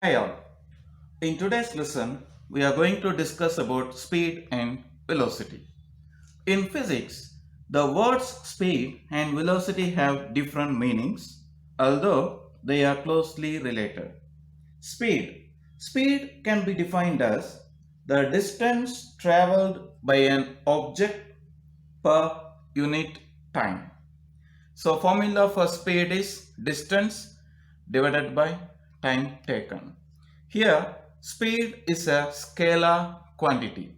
Hi all. In today's lesson, we are going to discuss about speed and velocity. In physics, the words speed and velocity have different meanings, although they are closely related. Speed. Speed can be defined as the distance traveled by an object per unit time. So formula for speed is distance divided by time taken. Here speed is a scalar quantity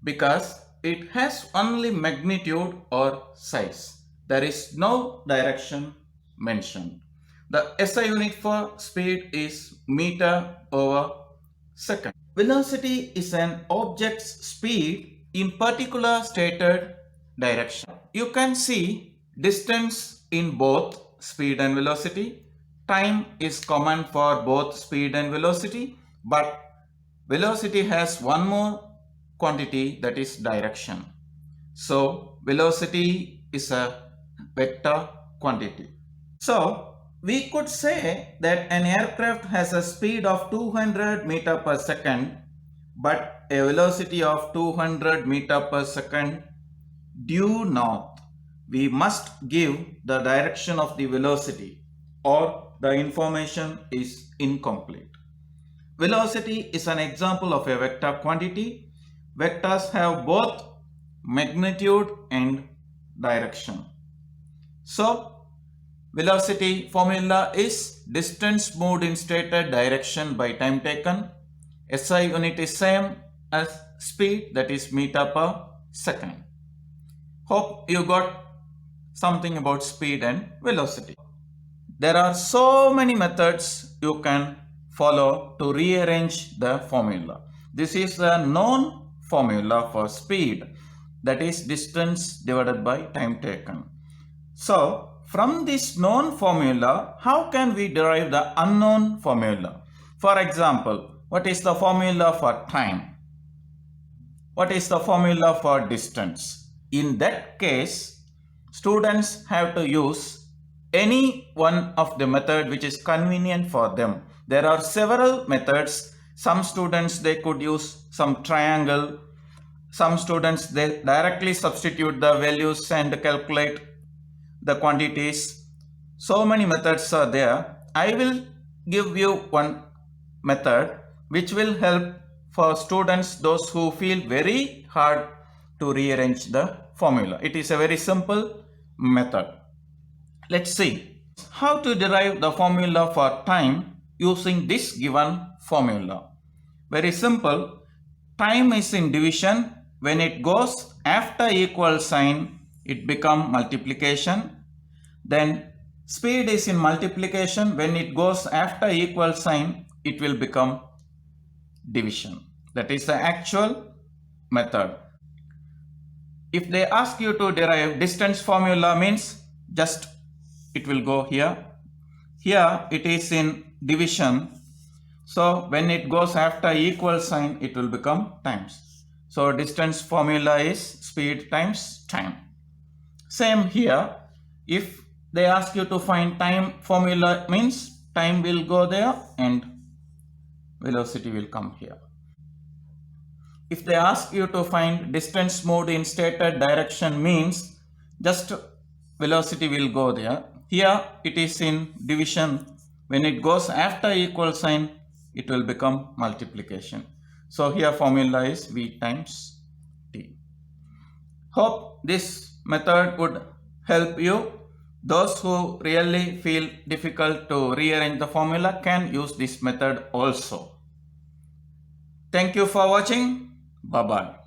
because it has only magnitude or size. There is no direction mentioned. The SI unit for speed is meter over second. Velocity is an object's speed in particular stated direction. You can see distance in both speed and velocity. Time is common for both speed and velocity, but velocity has one more quantity, that is direction. So velocity is a vector quantity. So we could say that an aircraft has a speed of 200 meter per second but a velocity of 200 meter per second due north. We must give the direction of the velocity or the information is incomplete. Velocity is an example of a vector quantity. Vectors have both magnitude and direction. So, velocity formula is distance moved in stated direction by time taken. SI unit is same as speed, that is meter per second. Hope you got something about speed and velocity. There are so many methods you can follow to rearrange the formula. This is a known formula for speed, that is distance divided by time taken. So from this known formula, how can we derive the unknown formula? For example, what is the formula for time? What is the formula for distance? In that case, students have to use any one of the method which is convenient for them. There are several methods. Some students, they could use some triangle. Some students, they directly substitute the values and calculate the quantities. So many methods are there. I will give you one method which will help for students, those who feel very hard to rearrange the formula. It is a very simple method. Let's see how to derive the formula for time using this given formula. Very simple. Time is in division. When it goes after equal sign, it becomes multiplication. Then speed is in multiplication. When it goes after equal sign, it will become division. That is the actual method. If they ask you to derive distance formula, means just it will go here. Here it is in division. So when it goes after equal sign, it will become times. So distance formula is speed times time. Same here. If they ask you to find time formula, means time will go there and velocity will come here. If they ask you to find distance moved in stated direction, means just velocity will go there. Here it is in division. When it goes after equal sign, it will become multiplication. So here formula is V times T. Hope this method would help you. Those who really feel difficult to rearrange the formula can use this method also. Thank you for watching. Bye-bye.